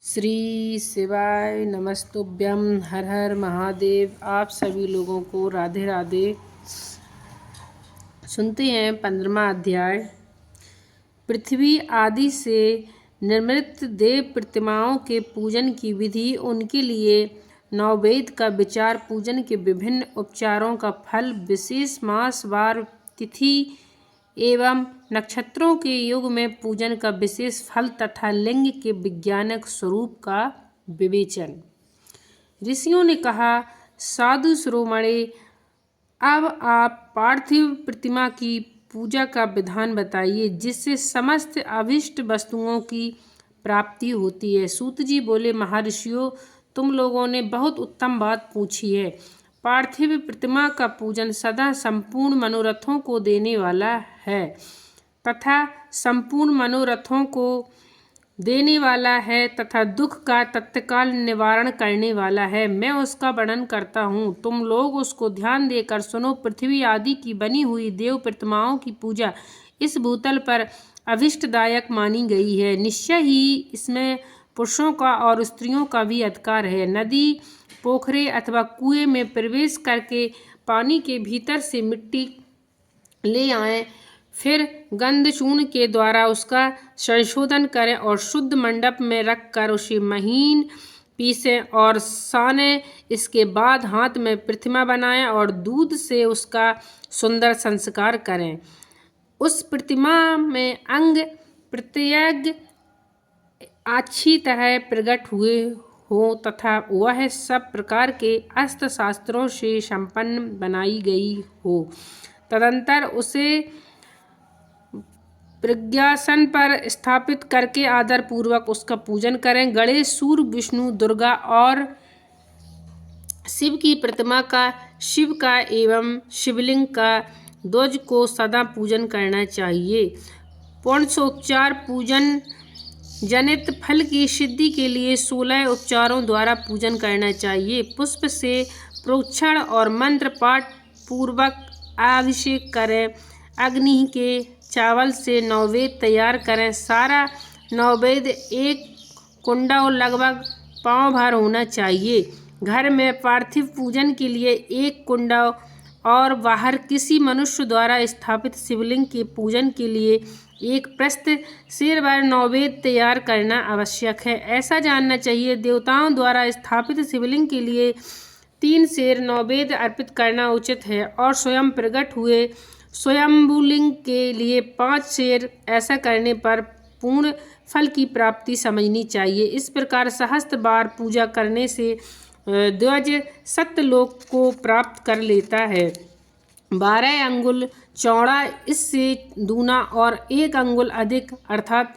श्री शिवाय नमस्तुभ्यम। हर हर महादेव। आप सभी लोगों को राधे राधे। सुनते हैं 15वां अध्याय। पृथ्वी आदि से निर्मित देव प्रतिमाओं के पूजन की विधि, उनके लिए नववेद का विचार, पूजन के विभिन्न उपचारों का फल, विशेष मास, वार, तिथि एवं नक्षत्रों के युग में पूजन का विशेष फल तथा लिंग के वैज्ञानिक स्वरूप का विवेचन। ऋषियों ने कहा, साधु शिरोमणि, अब आप पार्थिव प्रतिमा की पूजा का विधान बताइए, जिससे समस्त अभिष्ट वस्तुओं की प्राप्ति होती है। सूत जी बोले, महर्षियों, तुम लोगों ने बहुत उत्तम बात पूछी है। पार्थिव प्रतिमा का पूजन सदा संपूर्ण मनोरथों को देने वाला है तथा संपूर्ण मनोरथों को देने वाला है तथा दुख का तत्काल निवारण करने वाला है। मैं उसका वर्णन करता हूँ, तुम लोग उसको ध्यान देकर सुनो। पृथ्वी आदि की बनी हुई देव प्रतिमाओं की पूजा इस भूतल पर अभिष्टदायक मानी गई है। निश्चय ही इसमें पुरुषों का और स्त्रियों का भी अधिकार है। नदी, पोखरे अथवा कुएं में प्रवेश करके पानी के भीतर से मिट्टी ले आएं, फिर गंध चूर्ण के द्वारा उसका संशोधन करें और शुद्ध मंडप में रखकर उसे महीन पीसें और सानें। इसके बाद हाथ में प्रतिमा बनाएं और दूध से उसका सुंदर संस्कार करें। उस प्रतिमा में अंग प्रत्यंग अच्छी तरह प्रकट हुए हो तथा वह सब प्रकार के अस्त्र शास्त्रों से संपन्न बनाई गई हो। तदंतर उसे प्रज्ञासन पर स्थापित करके आदर पूर्वक उसका पूजन करें। गणेश, सूर्य, विष्णु, दुर्गा और शिव की प्रतिमा का, शिव का एवं शिवलिंग का, ध्वज को सदा पूजन करना चाहिए। पुण्योपचार पूजन जनित फल की सिद्धि के लिए 16 उपचारों द्वारा पूजन करना चाहिए। पुष्प से प्रोक्षण और मंत्र पाठ पूर्वक अभिषेक करें। अग्नि के चावल से नववेद तैयार करें। सारा नववेद एक कुंडा और लगभग पाँव भर होना चाहिए। घर में पार्थिव पूजन के लिए एक कुंडा और बाहर किसी मनुष्य द्वारा स्थापित शिवलिंग के पूजन के लिए एक प्रस्थ शेर भर नववेद तैयार करना आवश्यक है। ऐसा जानना चाहिए, देवताओं द्वारा स्थापित शिवलिंग के लिए 3 शेर नववेद अर्पित करना उचित है और स्वयं प्रकट हुए स्वयंभूलिंग के लिए 5 शेर। ऐसा करने पर पूर्ण फल की प्राप्ति समझनी चाहिए। इस प्रकार सहस्त्र बार पूजा करने से ध्वज सत्यलोक को प्राप्त कर लेता है। 12 अंगुल चौड़ा, इससे दूना और 1 अंगुल अधिक अर्थात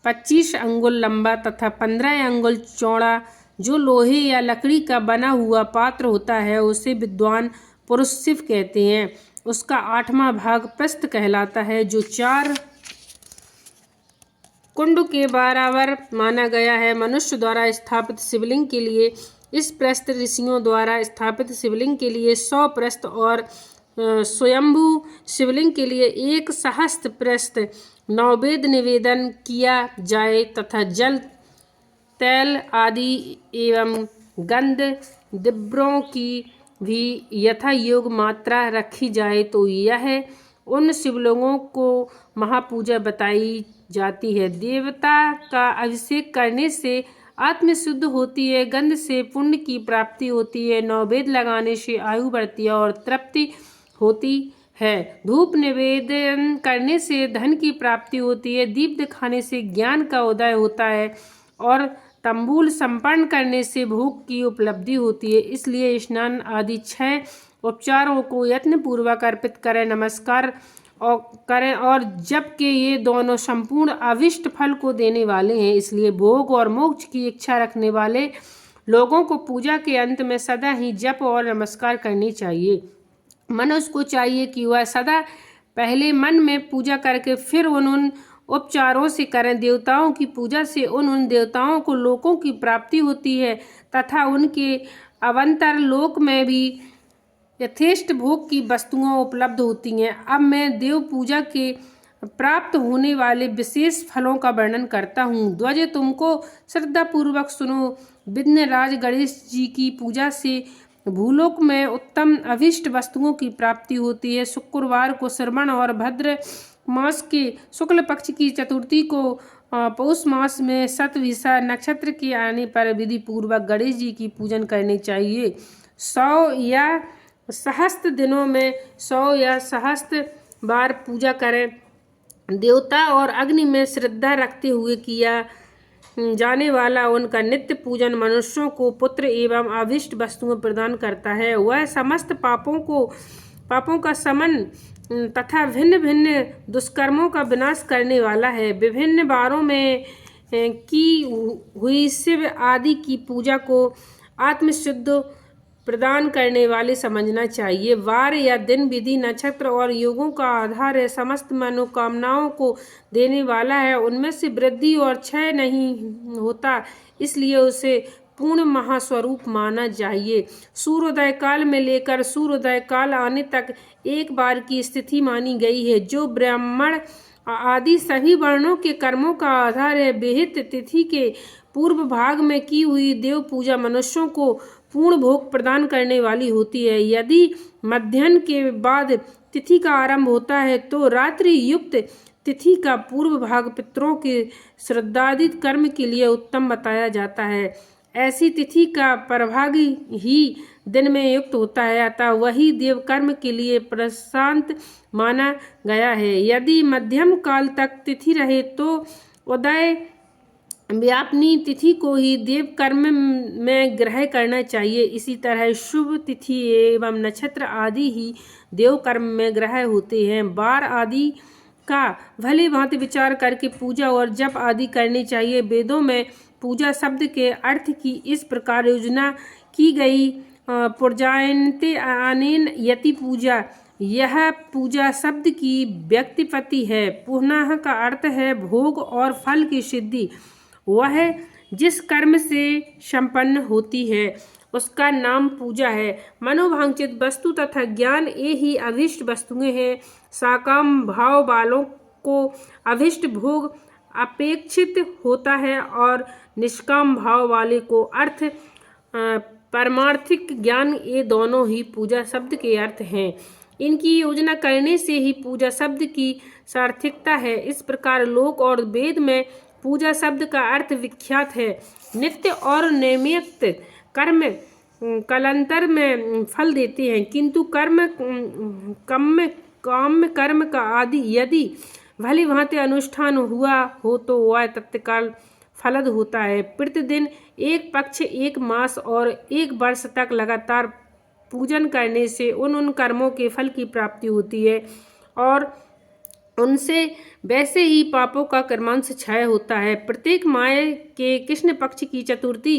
25 अंगुल लंबा तथा 15 अंगुल चौड़ा जो लोहे या लकड़ी का बना हुआ पात्र होता है, उसे विद्वान पुरुष शिव कहते हैं। उसका 8वां भाग प्रस्थ कहलाता है, जो 4 कुंड के बराबर माना गया है। मनुष्य द्वारा स्थापित शिवलिंग के लिए इस प्रस्थ, ऋषियों द्वारा स्थापित शिवलिंग के लिए 100 प्रस्थ और स्वयंभू शिवलिंग के लिए 1 सहस्त्र प्रस्थ नववेद निवेदन किया जाए तथा जल, तैल आदि एवं गंध द्रव्यों की भी यथा योग मात्रा रखी जाए तो यह उन शिवलिंगों को महापूजा बताई जाती है। देवता का अभिषेक करने से आत्म शुद्ध होती है, गंध से पुण्य की प्राप्ति होती है, नववेद लगाने से आयु बढ़ती है और तृप्ति होती है, धूप निवेदन करने से धन की प्राप्ति होती है, दीप दिखाने से ज्ञान का उदय होता है और तंबूल संपन्न करने से भोग की उपलब्धि होती है। इसलिए स्नान आदि 6 उपचारों को यत्न पूर्वक अर्पित करें, नमस्कार और करें, और जबकि ये दोनों संपूर्ण अभिष्ट फल को देने वाले हैं, इसलिए भोग और मोक्ष की इच्छा रखने वाले लोगों को पूजा के अंत में सदा ही जप और नमस्कार करनी चाहिए। मनुष्य को चाहिए कि वह सदा पहले मन में पूजा करके फिर उन उपचारों से करें। देवताओं की पूजा से उन देवताओं को लोकों की प्राप्ति होती है तथा उनके अवंतर लोक में भी यथेष्ट भोग की वस्तुएं उपलब्ध होती हैं। अब मैं देव पूजा के प्राप्त होने वाले विशेष फलों का वर्णन करता हूँ। ध्वज, तुमको श्रद्धापूर्वक सुनो। विघ्नराज गणेश जी की पूजा से भूलोक में उत्तम अभीष्ट वस्तुओं की प्राप्ति होती है। शुक्रवार को श्रवण और भद्र मास के शुक्ल पक्ष की चतुर्थी को पौष मास में शतभिषा नक्षत्र के आने पर विधि पूर्वक गणेश जी की पूजन करनी चाहिए। 100 या सहस्त्र दिनों में 100 या सहस्त्र बार पूजा करें। देवता और अग्नि में श्रद्धा रखते हुए किया जाने वाला उनका नित्य पूजन मनुष्यों को पुत्र एवं अभीष्ट वस्तुएं प्रदान करता है। वह समस्त पापों का शमन तथा भिन्न भिन्न दुष्कर्मों का विनाश करने वाला है। विभिन्न वारों में की हुई शिव आदि की पूजा को आत्मशुद्ध प्रदान करने वाले समझना चाहिए। वार या दिन, विधि, नक्षत्र और योगों का आधार है, समस्त मनोकामनाओं को देने वाला है। उनमें से वृद्धि और क्षय नहीं होता, इसलिए उसे पूर्ण महास्वरूप माना चाहिए। सूर्योदय काल में लेकर सूर्योदय काल आने तक एक बार की स्थिति मानी गई है, जो ब्राह्मण आदि सभी वर्णों के कर्मों का आधार है। विहित तिथि के पूर्व भाग में की हुई देव पूजा मनुष्यों को पूर्ण भोग प्रदान करने वाली होती है। यदि मध्याह्न के बाद तिथि का आरंभ होता है तो रात्रि युक्त तिथि का पूर्व भाग पितरों के श्राद्धादि कर्म के लिए उत्तम बताया जाता है। ऐसी तिथि का प्रभाग ही दिन में युक्त होता है, अतः वही देव कर्म के लिए प्रशांत माना गया है। यदि मध्यम काल तक तिथि रहे तो उदय व्यापनी तिथि को ही देव कर्म में ग्रहण करना चाहिए। इसी तरह शुभ तिथि एवं नक्षत्र आदि ही देव कर्म में ग्रहण होते हैं। वार आदि का भली भांति विचार करके पूजा और जप आदि करनी चाहिए। वेदों में पूजा शब्द के अर्थ की इस प्रकार योजना की गई, पूजायन्ते अनेन यति पूजा। यह पूजा शब्द की व्यक्तिपति है। पुनः का अर्थ है भोग और फल की सिद्धि। वह जिस कर्म से संपन्न होती है उसका नाम पूजा है। मनोभांचित वस्तु तथा ज्ञान ये ही अभीष्ट वस्तुएं हैं। साकाम भाव वालों को अभीष्ट भोग अपेक्षित होता है और निष्काम भाव वाले को अर्थ परमार्थिक ज्ञान, ये दोनों ही पूजा शब्द के अर्थ हैं। इनकी योजना करने से ही पूजा शब्द की सार्थकता है। इस प्रकार लोक और वेद में पूजा शब्द का अर्थ विख्यात है। नित्य और नियमित कर्म कालांतर में फल देते हैं, किंतु काम कर्म का आदि यदि भली भांति अनुष्ठान हुआ हो तो वह तत्काल फलद होता है। प्रतिदिन एक पक्ष, एक मास और एक वर्ष तक लगातार पूजन करने से उन कर्मों के फल की प्राप्ति होती है और उनसे वैसे ही पापों का कर्मांश क्षय होता है। प्रत्येक माह के कृष्ण पक्ष की चतुर्थी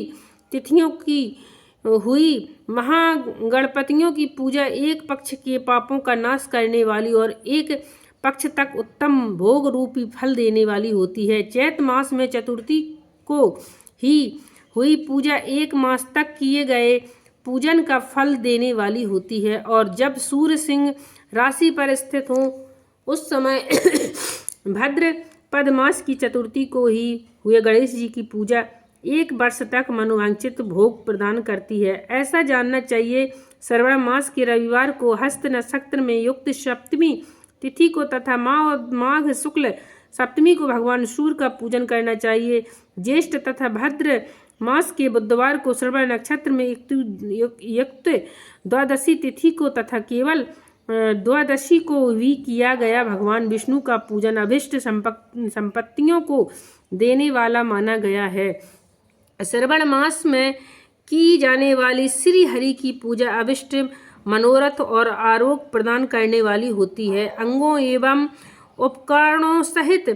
तिथियों की हुई महागणपतियों की पूजा एक पक्ष के पापों का नाश करने वाली और एक पक्ष तक उत्तम भोग रूपी फल देने वाली होती है। चैत मास में चतुर्थी को ही हुई पूजा एक मास तक किए गए पूजन का फल देने वाली होती है और जब सूर्य सिंह राशि पर स्थित हो उस समय भद्र पद मास की चतुर्थी को ही हुए गणेश जी की पूजा एक वर्ष तक मनोवांछित भोग प्रदान करती है। ऐसा जानना चाहिए। श्रवण मास के रविवार को हस्त नक्षत्र में युक्त सप्तमी तिथि को तथा माघ शुक्ल सप्तमी को भगवान सूर्य का पूजन करना चाहिए। ज्येष्ठ तथा भद्र मास के बुधवार को श्रवण नक्षत्र में युक्त द्वादशी तिथि को तथा केवल द्वादशी को भी किया गया भगवान विष्णु का पूजन अभिष्ट संपत्तियों को देने वाला माना गया है। श्रवण मास में की जाने वाली श्री हरि की पूजा अभिष्ट मनोरथ और आरोग्य प्रदान करने वाली होती है। अंगों एवं उपकरणों सहित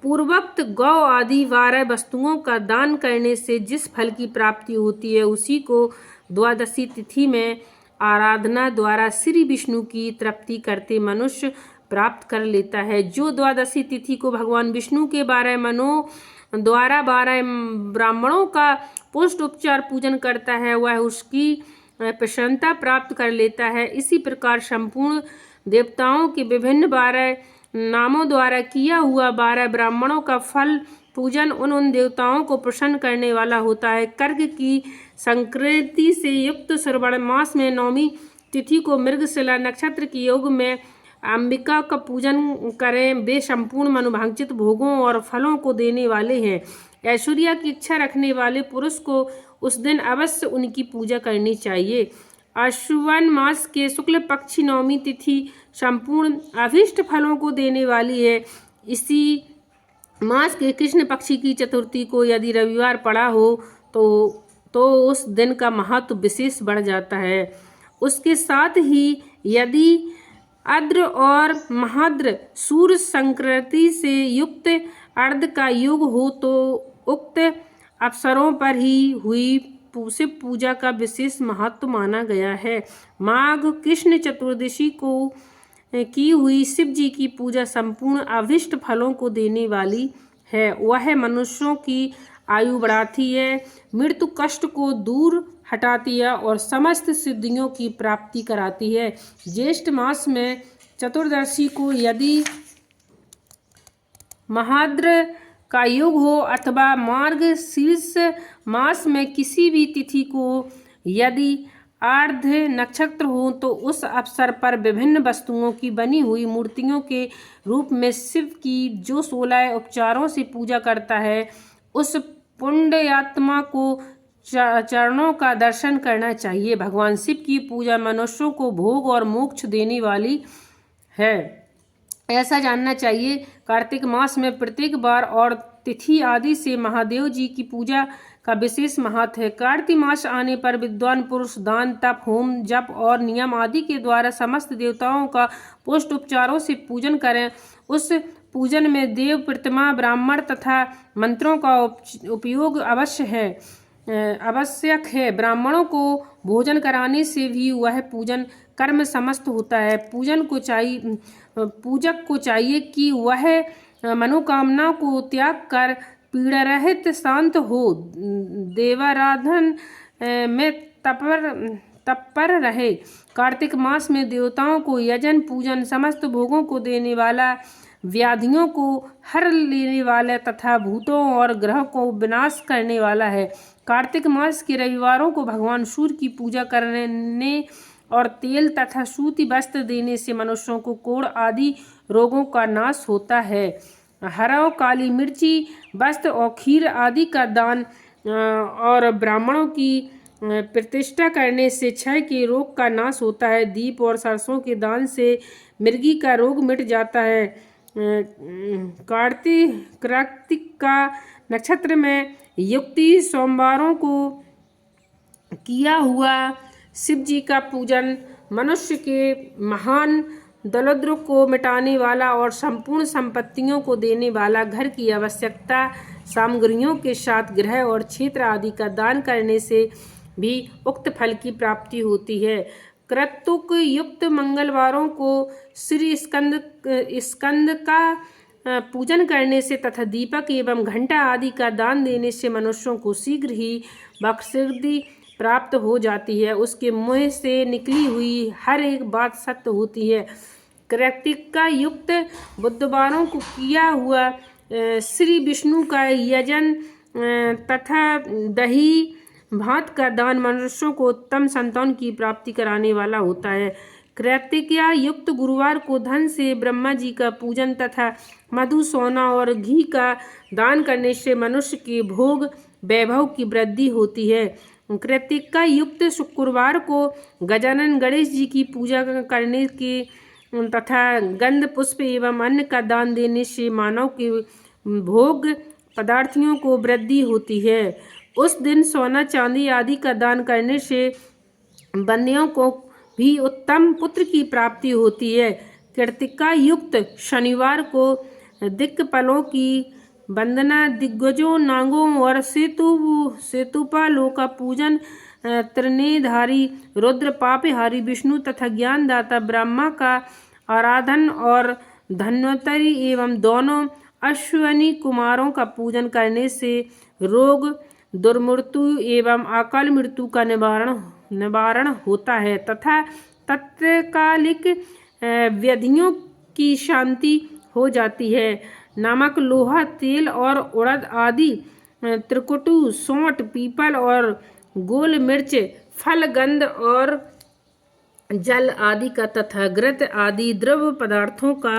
पूर्वोक्त गौ आदि 12 वस्तुओं का दान करने से जिस फल की प्राप्ति होती है उसी को द्वादशी तिथि में आराधना द्वारा श्री विष्णु की तृप्ति करते मनुष्य प्राप्त कर लेता है। जो द्वादशी तिथि को भगवान विष्णु के 12 मनों द्वारा 12 ब्राह्मणों का पुष्ट उपचार पूजन करता है वह उसकी प्रसन्नता प्राप्त कर लेता है। इसी प्रकार संपूर्ण देवताओं के विभिन्न 12 नामों द्वारा किया हुआ 12 ब्राह्मणों का फल पूजन उन देवताओं को प्रसन्न करने वाला होता है। कर्क की संक्रांति से युक्त श्रवण मास में 9वीं तिथि को मृगशिला नक्षत्र के योग में अंबिका का पूजन करें। वे संपूर्ण मनोवांछित भोगों और फलों को देने वाले हैं। ऐश्वर्य की इच्छा रखने वाले पुरुष को उस दिन अवश्य उनकी पूजा करनी चाहिए। आश्विन मास के शुक्ल पक्ष 9वीं तिथि संपूर्ण अभीष्ट फलों को देने वाली है। इसी मास के कृष्ण पक्षी की चतुर्थी को यदि रविवार पड़ा हो तो उस दिन का महत्व विशेष बढ़ जाता है। उसके साथ ही यदि आर्द्र और महाद्र सूर्य संक्रांति से युक्त अर्ध का योग हो तो उक्त अवसरों पर ही हुई शिव पूजा का विशेष महत्व माना गया है। माघ कृष्ण चतुर्दशी को की हुई शिव जी की पूजा संपूर्ण अभीष्ट फलों को देने वाली है। वह मनुष्यों की आयु बढ़ाती है, मृत्यु कष्ट को दूर हटाती है और समस्त सिद्धियों की प्राप्ति कराती है। ज्येष्ठ मास में चतुर्दशी को यदि महाद्र का योग हो अथवा मार्गशीर्ष मास में किसी भी तिथि को यदि आर्ध नक्षत्र हो तो उस अवसर पर विभिन्न वस्तुओं की बनी हुई मूर्तियों के रूप में शिव की जो 16 उपचारों से पूजा करता है, उस पुण्यात्मा को चरणों का दर्शन करना चाहिए। भगवान शिव की पूजा मनुष्यों को भोग और मोक्ष देने वाली है, ऐसा जानना चाहिए। कार्तिक मास में प्रत्येक बार और तिथि आदि से महादेव जी की पूजा का विशेष महत्व है। कार्तिक मास आने पर विद्वान पुरुष दान, तप, होम, जप और नियम आदि के द्वारा समस्त देवताओं का पुष्ट उपचारों से पूजन करें। उस पूजन में देव प्रतिमा, ब्राह्मण तथा मंत्रों का उपयोग आवश्यक है। ब्राह्मणों को भोजन कराने से भी वह पूजन कर्म समस्त होता है। पूजक को चाहिए कि वह मनोकामना को त्याग कर पीड़ा रहित शांत हो, देवाराधन में तत्पर रहे। कार्तिक मास में देवताओं को यजन पूजन समस्त भोगों को देने वाला, व्याधियों को हर लेने वाला तथा भूतों और ग्रह को विनाश करने वाला है। कार्तिक मास के रविवारों को भगवान सूर्य की पूजा करने और तेल तथा सूती वस्त्र देने से मनुष्यों को कोढ़ आदि रोगों का नाश होता है। हरव, काली मिर्ची, वस्त्र और खीर आदि का दान और ब्राह्मणों की प्रतिष्ठा करने से क्षय के रोग का नाश होता है। दीप और सरसों के दान से मृगी का रोग मिट जाता है। कार्तिक का नक्षत्र में युक्ति सोमवारों को किया हुआ शिव जी का पूजन मनुष्य के महान दरिद्र को मिटाने वाला और संपूर्ण संपत्तियों को देने वाला, घर की आवश्यकता सामग्रियों के साथ गृह और क्षेत्र आदि का दान करने से भी उक्त फल की प्राप्ति होती है। कृतुक युक्त मंगलवारों को श्री स्कंद का पूजन करने से तथा दीपक एवं घंटा आदि का दान देने से मनुष्यों को शीघ्र ही बख्शिर्दी प्राप्त हो जाती है। उसके मुँह से निकली हुई हर एक बात सत्य होती है। कृतिक का युक्त बुधवारों को किया हुआ श्री विष्णु का यजन तथा दही भात का दान मनुष्यों को उत्तम संतान की प्राप्ति कराने वाला होता है। कृतिका युक्त गुरुवार को धन से ब्रह्मा जी का पूजन तथा मधु, सोना और घी का दान करने से मनुष्य के भोग वैभव की वृद्धि होती है। कृतिका युक्त शुक्रवार को गजानन गणेश जी की पूजा करने के तथा गंध पुष्प एवं अन्न का दान देने से मानव के भोग पदार्थों को वृद्धि होती है। उस दिन सोना, चांदी आदि का दान करने से बंदियों को भी उत्तम पुत्र की प्राप्ति होती है। कृतिका युक्त शनिवार को दिक्पालों की वंदना, दिग्गजों, नागों और सेतुपालों का पूजन, त्रिनेधारी रुद्र, पापहारी विष्णु तथा ज्ञानदाता ब्रह्मा का आराधन और धन्वंतरि एवं दोनों अश्विनी कुमारों का पूजन करने से रोग, दुर्मृत्यु एवं अकाल मृत्यु का निवारण होता है तथा तत्कालिक व्याधियों की शांति हो जाती है। नमक, लोहा, तेल और उड़द आदि, त्रिकुटु, सौंठ, पीपल और गोल मिर्च, फल, गंध और जल आदि का तथा घृत आदि द्रव्य पदार्थों का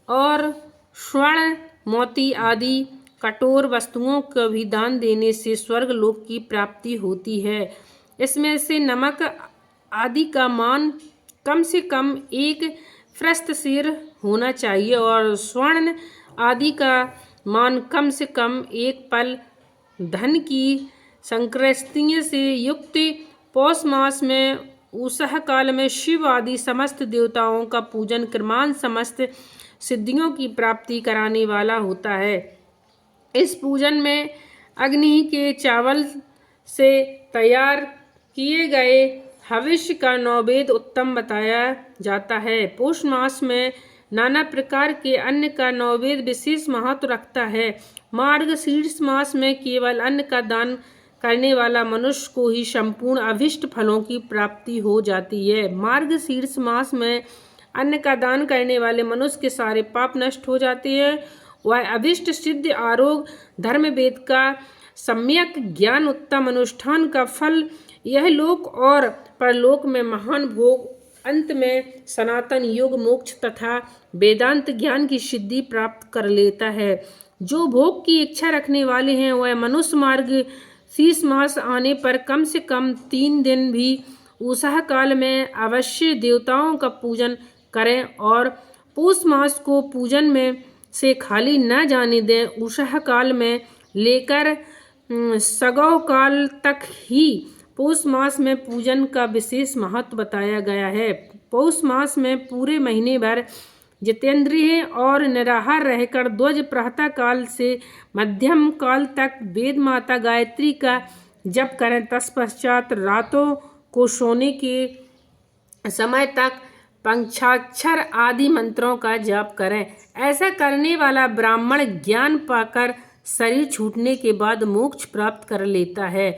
और स्वर्ण, मोती आदि कठोर वस्तुओं का भी दान देने से स्वर्ग लोक की प्राप्ति होती है। इसमें से नमक आदि का मान कम से कम 1 प्रस्थ सेर होना चाहिए और स्वर्ण आदि का मान कम से कम 1 पल धन की संकृष्टियों से युक्त। पौष मास में उषः काल में शिव आदि समस्त देवताओं का पूजन क्रमान समस्त सिद्धियों की प्राप्ति कराने वाला होता है। इस पूजन में अग्नि के चावल से तैयार किए गए हविष्य का नैवेद्य उत्तम बताया जाता है। पौष मास में नाना प्रकार के अन्न का नैवेद्य विशेष महत्व रखता है। मार्गशीर्ष मास में केवल अन्न का दान करने वाला मनुष्य को ही संपूर्ण अभिष्ट फलों की प्राप्ति हो जाती है। मार्गशीर्ष मास में अन्न का दान करने वाले मनुष्य के सारे पाप नष्ट हो जाते हैं। वह अभिष्ट सिद्ध आरोग्य धर्म वेद का सम्यक ज्ञान उत्तम अनुष्ठान का फल यह लोक और परलोक में महान भोग अंत में सनातन योग मोक्ष तथा वेदांत ज्ञान की सिद्धि प्राप्त कर लेता है। जो भोग की इच्छा रखने वाले हैं वह मनुष्य मार्ग शीर्ष मास आने पर कम से कम 3 दिन भी उषः काल में अवश्य देवताओं का पूजन करें और पौष मास को पूजन में से खाली न जाने दें। उषः काल में लेकर सगौ काल तक ही पौष मास में पूजन का विशेष महत्व बताया गया है। पौष मास में पूरे महीने भर जितेंद्रिय और निराहार रहकर द्वज प्रातः काल से मध्यम काल तक वेद माता गायत्री का जप करें। तत्पश्चात रातों को सोने के समय तक पंचाक्षर आदि मंत्रों का जाप करें। ऐसा करने वाला ब्राह्मण ज्ञान पाकर शरीर छूटने के बाद मोक्ष प्राप्त कर लेता है।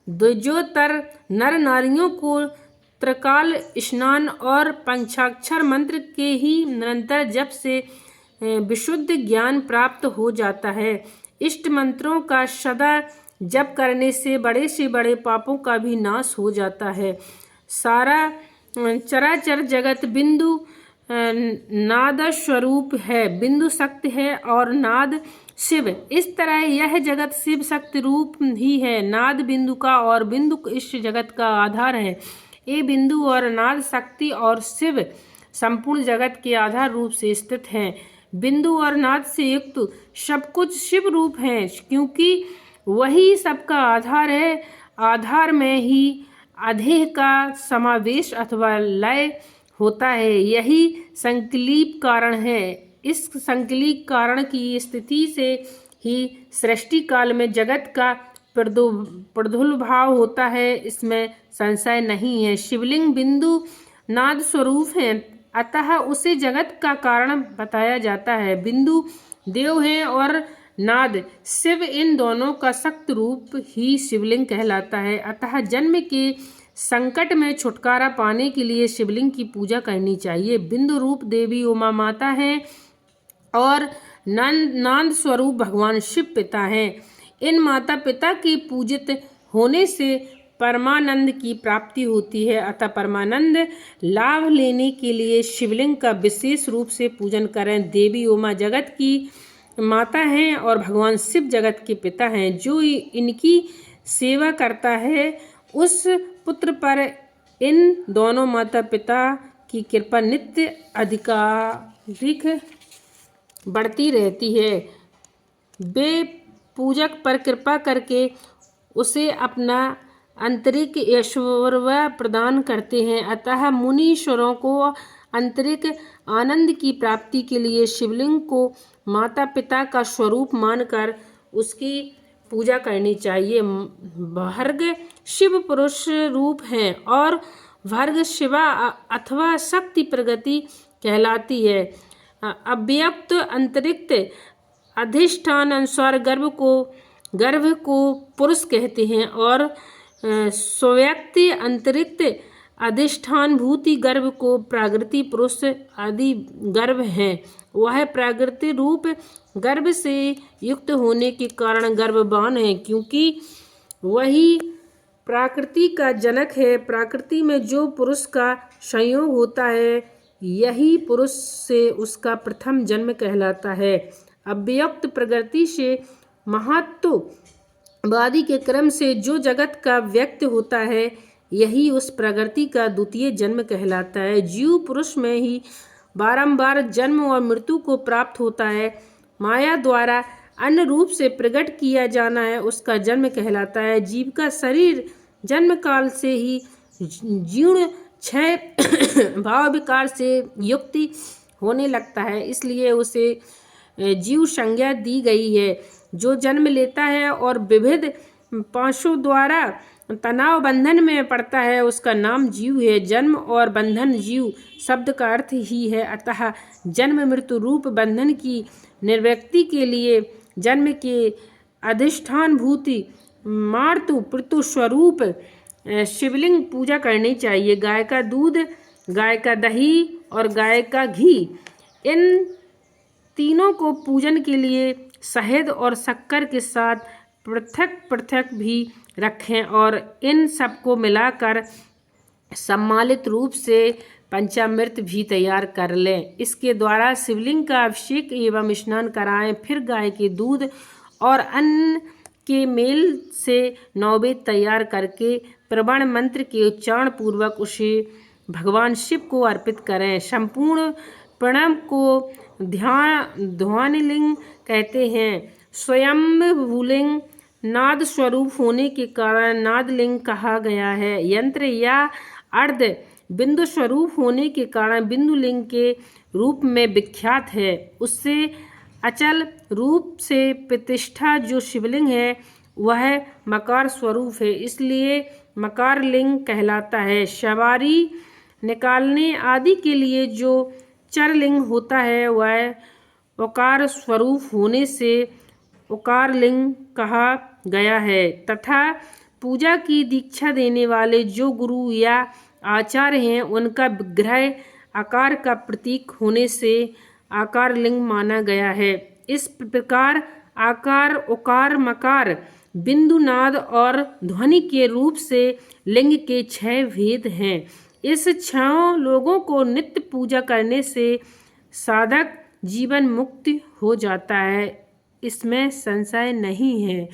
द्विजोत्तर नर नारियों को त्रिकाल स्नान और पंचाक्षर मंत्र के ही निरंतर जप से विशुद्ध ज्ञान प्राप्त हो जाता है। इष्ट मंत्रों का सदा जप करने से बड़े पापों का भी नाश हो जाता है। सारा चराचर जगत बिंदु नाद स्वरूप है। बिंदु शक्ति है और नाद शिव। इस तरह यह जगत शिव शक्ति रूप ही है। नाद बिंदु का और बिंदु इस जगत का आधार है। ये बिंदु और नाद शक्ति और शिव संपूर्ण जगत के आधार रूप से स्थित हैं। बिंदु और नाद से युक्त सब कुछ शिव रूप है, क्योंकि वही सबका आधार है। आधार में ही अधेय का समावेश अथवा लय होता है। यही संकल्प कारण है। इस संकल्प कारण की स्थिति से ही सृष्टि काल में जगत का प्रादुर्भाव होता है, इसमें संशय नहीं है। शिवलिंग बिंदु नाद स्वरूप है, अतः उसे जगत का कारण बताया जाता है। बिंदु देव है और नाद शिव, इन दोनों का शक्ति रूप ही शिवलिंग कहलाता है। अतः जन्म के संकट में छुटकारा पाने के लिए शिवलिंग की पूजा करनी चाहिए। बिंदु रूप देवी उमा माता है और नाद स्वरूप भगवान शिव पिता हैं। इन माता पिता के पूजित होने से परमानंद की प्राप्ति होती है। अतः परमानंद लाभ लेने के लिए शिवलिंग का विशेष रूप से पूजन करें। देवी उमा जगत की माता हैं और भगवान शिव जगत के पिता हैं। जो इनकी सेवा करता है उस पुत्र पर इन दोनों माता पिता की कृपा नित्य अधिकाधिक बढ़ती रहती है। वे पूजक पर कृपा करके उसे अपना आंतरिक ऐश्वर्य प्रदान करते हैं। अतः मुनीश्वरों को आंतरिक आनंद की प्राप्ति के लिए शिवलिंग को माता पिता का स्वरूप मानकर उसकी पूजा करनी चाहिए। भर्ग शिव पुरुष रूप हैं और भर्ग शिवा अथवा शक्ति प्रगति कहलाती है। अव्यक्त अंतरिक्त अधिष्ठान अनुसार गर्भ को पुरुष कहते हैं और स्वव्यक्ति अंतरिक्त अधिष्ठान भूति गर्भ को प्राकृति पुरुष आदि गर्भ है। वह प्राकृति रूप गर्भ से युक्त होने के कारण गर्भवान है, क्योंकि वही प्रकृति का जनक है। प्रकृति में जो पुरुष का संयोग होता है, यही पुरुष से उसका प्रथम जन्म कहलाता है। अव्यक्त प्रकृति से महत्ववादी के क्रम से जो जगत का व्यक्त होता है, यही उस प्रकृति का द्वितीय जन्म कहलाता है। जीव पुरुष में ही बारंबार जन्म और मृत्यु को प्राप्त होता है। माया द्वारा अन्य रूप से प्रकट किया जाना है, उसका जन्म कहलाता है। जीव का शरीर जन्म काल से ही जीर्ण क्षय भाव विकार से युक्त होने लगता है, इसलिए उसे जीव संज्ञा दी गई है। जो जन्म लेता है और विविध पाशों द्वारा तनाव बंधन में पड़ता है, उसका नाम जीव है। जन्म और बंधन जीव शब्द का अर्थ ही है। अतः जन्म मृत्यु रूप बंधन की निर्वृत्ति के लिए जन्म के अधिष्ठान भूति मातृ पितृ स्वरूप शिवलिंग पूजा करनी चाहिए। गाय का दूध, गाय का दही और गाय का घी, इन तीनों को पूजन के लिए शहद और शक्कर के साथ पृथक पृथक भी रखें और इन सबको मिलाकर सम्मिलित रूप से पंचामृत भी तैयार कर लें। इसके द्वारा शिवलिंग का अभिषेक एवं स्नान कराएं। फिर गाय के दूध और अन्न के मेल से नैवेद्य तैयार करके प्रवण मंत्र के उच्चारण पूर्वक उसे भगवान शिव को अर्पित करें। संपूर्ण प्रणव को ध्वनिलिंग कहते हैं। स्वयंभूलिंग नाद स्वरूप होने के कारण नादलिंग कहा गया है। यंत्र या अर्ध बिंदु स्वरूप होने के कारण बिंदुलिंग के रूप में विख्यात है। उससे अचल रूप से प्रतिष्ठा जो शिवलिंग है, वह मकार स्वरूप है, इसलिए मकार लिंग कहलाता है। सवारी निकालने आदि के लिए जो चरलिंग होता है, वह उकार स्वरूप होने से उकार लिंग कहा गया है। तथा पूजा की दीक्षा देने वाले जो गुरु या आचार्य हैं, उनका विग्रह आकार का प्रतीक होने से आकार लिंग माना गया है। इस प्रकार आकार, उकार, मकार, बिंदु, नाद और ध्वनि के रूप से लिंग के 6 भेद हैं। इस 6 लोगों को नित्य पूजा करने से साधक जीवन मुक्त हो जाता है, इसमें संशय नहीं है।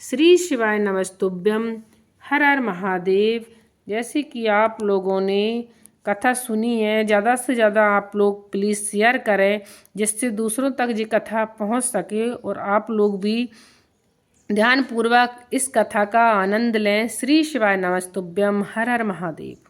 श्री शिवाय नमस्तुभ्यम। हर हर महादेव। जैसे कि आप लोगों ने कथा सुनी है, ज़्यादा से ज़्यादा आप लोग प्लीज़ शेयर करें, जिससे दूसरों तक ये कथा पहुंच सके और आप लोग भी ध्यानपूर्वक इस कथा का आनंद लें। श्री शिवाय नमस्तुभ्यम। हर हर महादेव।